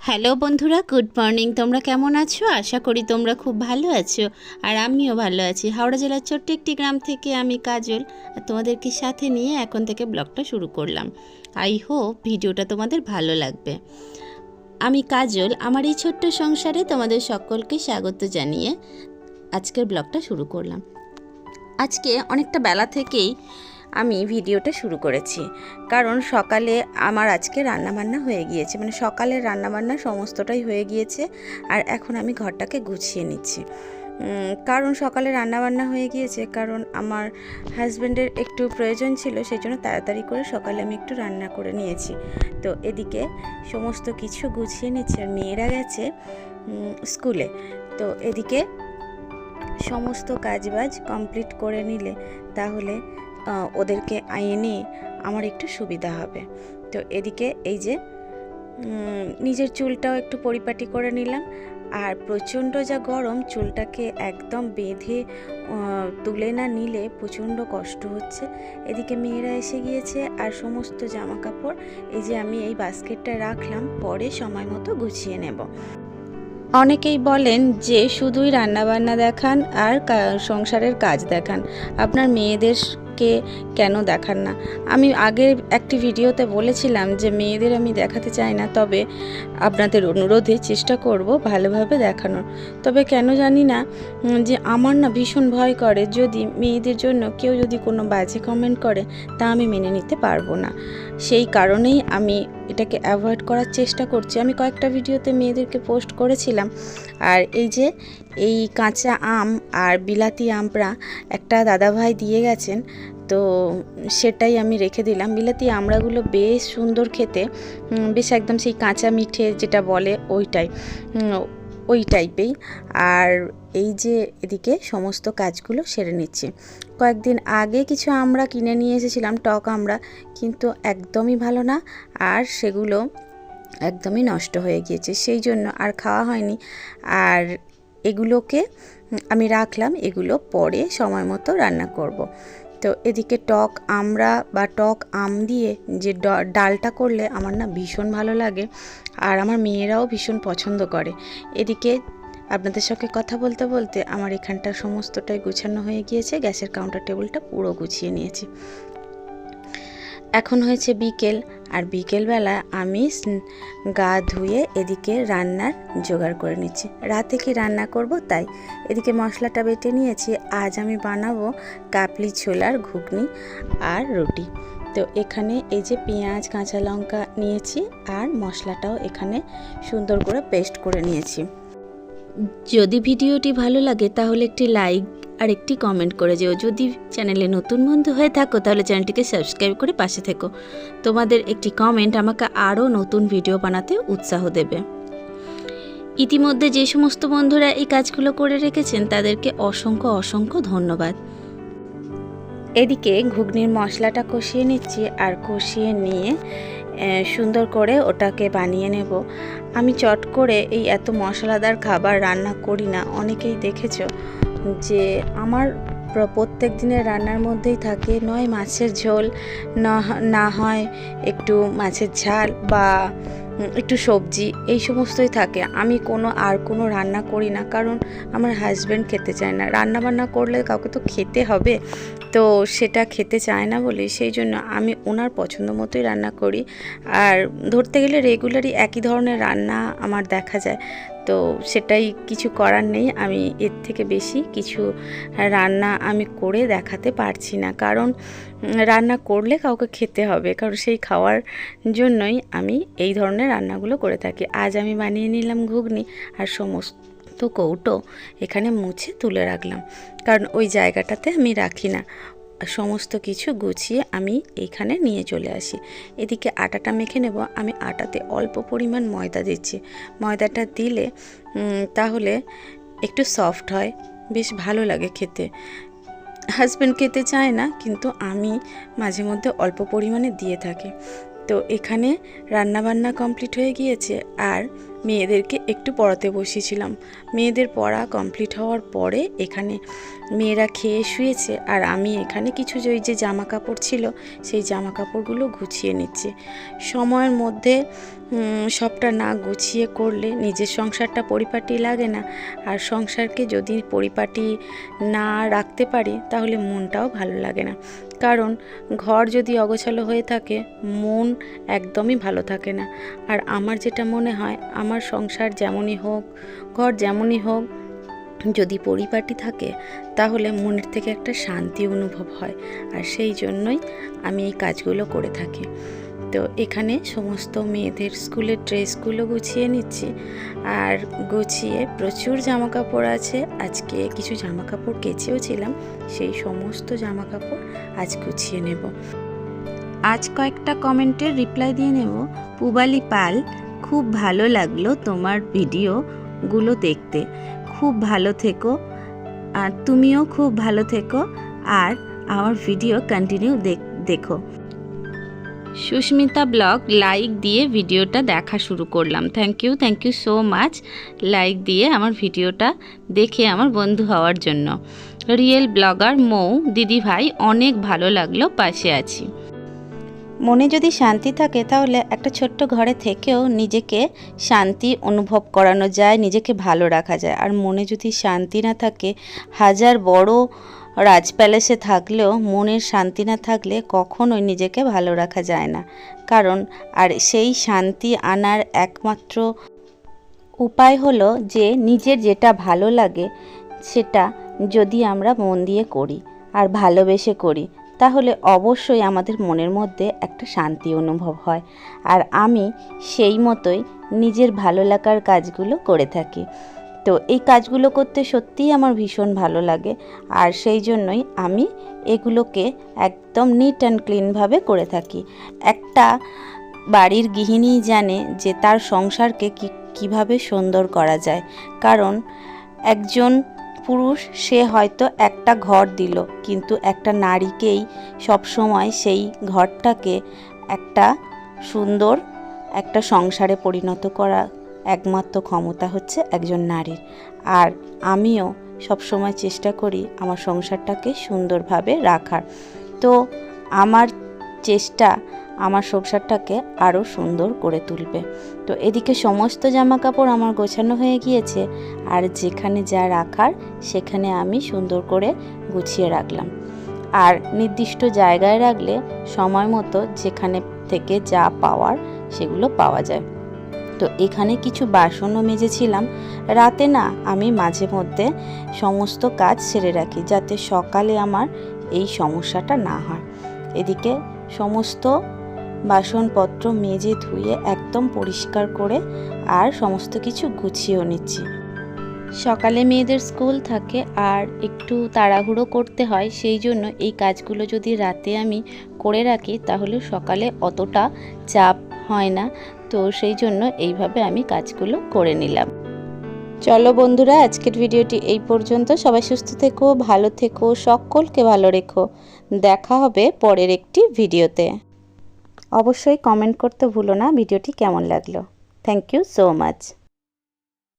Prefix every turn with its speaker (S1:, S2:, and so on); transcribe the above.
S1: Hello বন্ধুরা, good morning. তোমরা কেমন আছো? আশা করি তোমরা খুব ভালো আছো, আর আমিও ভালো আছি। হাওড়া জেলার ছোট্ট একটি গ্রাম থেকে আমি কাজল আর তোমাদেরকে সাথে নিয়ে এখন থেকে ব্লগটা শুরু করলাম। আই হোপ ভিডিওটা তোমাদের ভালো লাগবে। আমি কাজল, আমার এই ছোট্ট সংসারে তোমাদের সকলকে স্বাগত জানিয়ে আজকের ব্লগটা শুরু করলাম। আজকে অনেকটা বেলা থেকেই আমি ভিডিওটা শুরু করেছি, কারণ সকালে আমার আজকে রান্নাবান্না হয়ে গিয়েছে, মানে সকালের রান্নাবান্না সমস্তটাই হয়ে গিয়েছে। আর এখন আমি ঘরটাকে গুছিয়ে নিচ্ছি। কারণ সকালে রান্নাবান্না হয়ে গিয়েছে, কারণ আমার হাজব্যান্ডের একটু প্রয়োজন ছিল, সেই জন্য তাড়াতাড়ি করে সকালে আমি একটু রান্না করে নিয়েছি। তো এদিকে সমস্ত কিছু গুছিয়ে নিচ্ছি, আর মেয়েরা গেছে স্কুলে। তো এদিকে সমস্ত কাজবাজ কমপ্লিট করে নিলে তাহলে ওদেরকে এনে আমার একটু সুবিধা হবে। তো এদিকে এই যে নিজের চুলটাও একটু পরিপাটি করে নিলাম। আর প্রচণ্ড যা গরম, চুলটাকে একদম বেঁধে তুলে না নিলে প্রচণ্ড কষ্ট হচ্ছে। এদিকে মেয়েরা এসে গিয়েছে, আর সমস্ত জামা কাপড় এই যে আমি এই বাস্কেটটা রাখলাম, পরে সময় মতো গুছিয়ে নেব। অনেকেই বলেন যে শুধুই রান্নাবান্না দেখান আর সংসারের কাজ দেখান, আপনার মেয়েদেরকে কেন দেখান না? আমি আগের একটি ভিডিওতে বলেছিলাম যে মেয়েদের আমি দেখাতে চাই না, তবে আপনাদের অনুরোধে চেষ্টা করব ভালোভাবে দেখানোর। তবে কেন জানি না যে আমার না ভীষণ ভয় করে, যদি মেয়েদের জন্য কেউ যদি কোনো বাজে কমেন্ট করে তা আমি মেনে নিতে পারবো না। সেই কারণেই আমি এটাকে অ্যাভয়েড করার চেষ্টা করছি। আমি কয়েকটা ভিডিওতে মেয়েদেরকে পোস্ট করেছিলাম। আর এই যে এই কাঁচা আম আর বিলাতি আমড়া একটা দাদাভাই দিয়ে গেছেন, তো সেটাই আমি রেখে দিলাম। বিলাতি আমড়াগুলো বেশ সুন্দর খেতে, বেশ একদম সেই কাঁচা মিঠে যেটা বলে ওই টাইপেই। আর এই যে এদিকে সমস্ত কাজগুলো সেরে নিচ্ছি। কয়েকদিন আগে কিছু আমড়া কিনে নিয়ে এসেছিলাম, টক আমড়া, কিন্তু একদমই ভালো না, আর সেগুলো একদমই নষ্ট হয়ে গিয়েছে, সেই জন্য আর খাওয়া হয়নি। আর এগুলোকে আমি রাখলাম, এগুলো পরে সময় মতো রান্না করব। তো এদিকে টক আমড়া বা টক আম দিয়ে যে ডালটা করলে আমার না ভীষণ ভালো লাগে, আর আমার মেয়েরাও ভীষণ পছন্দ করে। এদিকে আপনাদের সঙ্গে কথা বলতে বলতে আমার এখানটা সমস্তটাই গুছানো হয়ে গিয়েছে। গ্যাসের কাউন্টার টেবিলটা পুরো গুছিয়ে নিয়েছি। এখন হয়েছে বিকেল, আর বিকেলবেলা আমি গা ধুয়ে এদিকে রান্নার জোগাড় করে নিচ্ছি। রাতে কি রান্না করব তাই এদিকে মশলাটা বেটে নিয়েছি। আজ আমি বানাবো কাবলি ছোলার ঘুগনি আর রুটি। তো এখানে এই যে পেঁয়াজ কাঁচা লঙ্কা নিয়েছি, আর মশলাটাও এখানে সুন্দর করে পেস্ট করে নিয়েছি। যদি ভিডিওটি ভালো লাগে তাহলে একটি লাইক আর একটি কমেন্ট করে যেও। যদি চ্যানেলে নতুন বন্ধু হয়ে থাকো তাহলে চ্যানেলটিকে সাবস্ক্রাইব করে পাশে থেকো। তোমাদের একটি কমেন্ট আমাকে আরও নতুন ভিডিও বানাতে উৎসাহ দেবে। ইতিমধ্যে যে সমস্ত বন্ধুরা এই কাজগুলো করে রেখেছেন তাদেরকে অসংখ্য অসংখ্য ধন্যবাদ। এদিকে ঘুগনির মশলাটা কষিয়ে নিচ্ছি, আর কষিয়ে নিয়ে সুন্দর করে ওটাকে বানিয়ে নেব। আমি চট করে এই এত মশলাদার খাবার রান্না করি না। অনেকেই দেখেছো যে আমার প্রত্যেক দিনের রান্নার মধ্যেই থাকে নয় মাছের ঝোল, না হয় একটু মাছের ঝাল বা একটু সবজি, এই সমস্তই থাকে। আমি কোনো রান্না করি না, কারণ আমার হাজব্যান্ড খেতে চায় না। রান্না বান্না করলে কাউকে তো খেতে হবে, তো সেটা খেতে চায় না বলে সেই জন্য আমি ওনার পছন্দ মতোই রান্না করি। আর ধরতে গেলে রেগুলারই একই ধরনের রান্না আমার দেখা যায়, তো সেটাই কিছু করার নেই। আমি এর থেকে বেশি কিছু রান্না আমি করে দেখাতে পারছি না, কারণ রান্না করলে কাউকে খেতে হবে, কারণ সেই খাওয়ার জন্যই আমি এই ধরনের রান্নাগুলো করে থাকি। আজ আমি বানিয়ে নিলাম ঘুগনি, আর সমস্ত কৌটো এখানে মুছে তুলে রাখলাম, কারণ ওই জায়গাটাতে আমি রাখি না। সমস্ত কিছু গুছিয়ে আমি এইখানে নিয়ে চলে আসি। এদিকে আটাটা মেখে নেব। আমি আটাতে অল্প পরিমাণ ময়দা দিচ্ছি। ময়দাটা দিলে তাহলে একটু সফট হয়, বেশ ভালো লাগে খেতে। হাজব্যান্ড খেতে চায় না, কিন্তু আমি মাঝে মধ্যে অল্প পরিমাণে দিয়ে থাকি। তো এখানে রান্নাবান্না কমপ্লিট হয়ে গিয়েছে, আর
S2: মেয়েদেরকে একটু পড়াতে বসিয়েছিলাম। মেয়েদের পড়া কমপ্লিট হওয়ার পরে এখানে মেয়েরা খেয়ে শুয়েছে, আর আমি এখানে কিছু ওই যে জামা কাপড় ছিল সেই জামা কাপড়গুলো গুছিয়ে নিচ্ছি। সময়ের মধ্যে সবটা না গুছিয়ে করলে নিজের সংসারটা পরিপাটি লাগে না, আর সংসারকে যদি পরিপাটি না রাখতে পারি তাহলে মনটাও ভালো লাগে না। কারণ ঘর যদি অগোছালো হয়ে থাকে মন একদমই ভালো থাকে না। আর আমার যেটা মনে হয়, আমার সংসার যেমনই হোক, ঘর যেমনই হোক, যদি পরিপাটি থাকে তাহলে মনের থেকে একটা শান্তি অনুভব হয়, আর সেই জন্যই আমি এই কাজগুলো করে থাকি। তো এখানে সমস্ত মেয়েদের স্কুলের ড্রেসগুলো গুছিয়ে নিচ্ছি, আর গুছিয়ে প্রচুর জামা কাপড় আছে। আজকে কিছু জামা কাপড় কেচেও ছিলাম, সেই সমস্ত জামা কাপড় আজ গুছিয়ে নেব।
S1: আজ কয়েকটা কমেন্টের রিপ্লাই দিয়ে নেব। পুবালি পাল, খুব ভালো লাগলো তোমার ভিডিওগুলো দেখতে, খুব ভালো থেকো, আর তুমিও খুব ভালো থেকো, আর আমার ভিডিও কন্টিনিউ দেখো। সুস্মিতা ব্লগ, লাইক দিয়ে ভিডিওটা দেখা শুরু করলাম। Thank you so much like দিয়ে আমার ভিডিওটা দেখে আমার বন্ধু হওয়ার জন্য। রিয়েল ব্লগার মৌ, দিদি ভাই অনেক ভালো লাগলো, পাশে আছি। মনে যদি শান্তি থাকে তাহলে একটা ছোট্ট ঘরে থেকেও নিজেকে শান্তি অনুভব করানো যায়, নিজেকে ভালো রাখা যায়। আর মনে যদি শান্তি না থাকে, হাজার বড় রাজ প্যালেসে থাকলেও মনের শান্তি না থাকলে কখনোই নিজেকে ভালো রাখা যায় না। কারণ আর সেই শান্তি আনার একমাত্র উপায় হলো যে নিজের যেটা ভালো লাগে সেটা যদি আমরা মন দিয়ে করি আর ভালোবেসে করি, তাহলে অবশ্যই আমাদের মনের মধ্যে একটা শান্তি অনুভব হয়। আর আমি সেই মতোই নিজের ভালো লাগার কাজগুলো করে থাকি। তো এই কাজগুলো করতে সত্যিই আমার ভীষণ ভালো লাগে, আর সেই জন্যই আমি এগুলোকে একদম নিট অ্যান্ড ক্লিনভাবে করে থাকি। একটা বাড়ির গৃহিণী জানে যে তার সংসারকে কিভাবে সুন্দর করা যায়। কারণ একজন পুরুষ সে হয়তো একটা ঘর দিল, কিন্তু একটা নারীকেই সবসময় সেই ঘরটাকে একটা সুন্দর একটা সংসারে পরিণত করা একমাত্র ক্ষমতা হচ্ছে একজন নারীর। আর আমিও সবসময় চেষ্টা করি আমার সংসারটাকে সুন্দরভাবে রাখার। তো আমার চেষ্টা আমার সংসারটাকে আরও সুন্দর করে তুলবে। তো এদিকে সমস্ত জামা কাপড় আমার গোছানো হয়ে গিয়েছে, আর যেখানে যা রাখার সেখানে আমি সুন্দর করে গুছিয়ে রাখলাম। আর নির্দিষ্ট জায়গায় রাখলে সময় মতো যেখানে থেকে যা পাওয়ার সেগুলো পাওয়া যায়। তো এখানে কিছু বাসনও মেজেছিলাম। রাতে না আমি মাঝে মধ্যে সমস্ত কাজ সেরে রাখি, যাতে সকালে আমার এই সমস্যাটা না হয়। এদিকে সমস্ত বাসনপত্র মেজে ধুয়ে একদম পরিষ্কার করে আর সমস্ত কিছু গুছিয়েও নিচ্ছি। সকালে মেয়েদের স্কুল থাকে আর একটু তাড়াহুড়ো করতে হয়, সেই জন্য এই কাজগুলো যদি রাতে আমি করে রাখি তাহলে সকালে অতটা চাপ হয় না। তো সেই জন্য এইভাবে আমি কাজগুলো করে নিলাম। চলো বন্ধুরা, আজকের ভিডিওটি এই পর্যন্ত। সবাই সুস্থ থেকো, ভালো থেকো, সকলকে ভালো রেখো। দেখা হবে পরের একটি ভিডিওতে। অবশ্যই কমেন্ট করতে ভুলো না ভিডিওটি কেমন লাগলো। Thank you so much.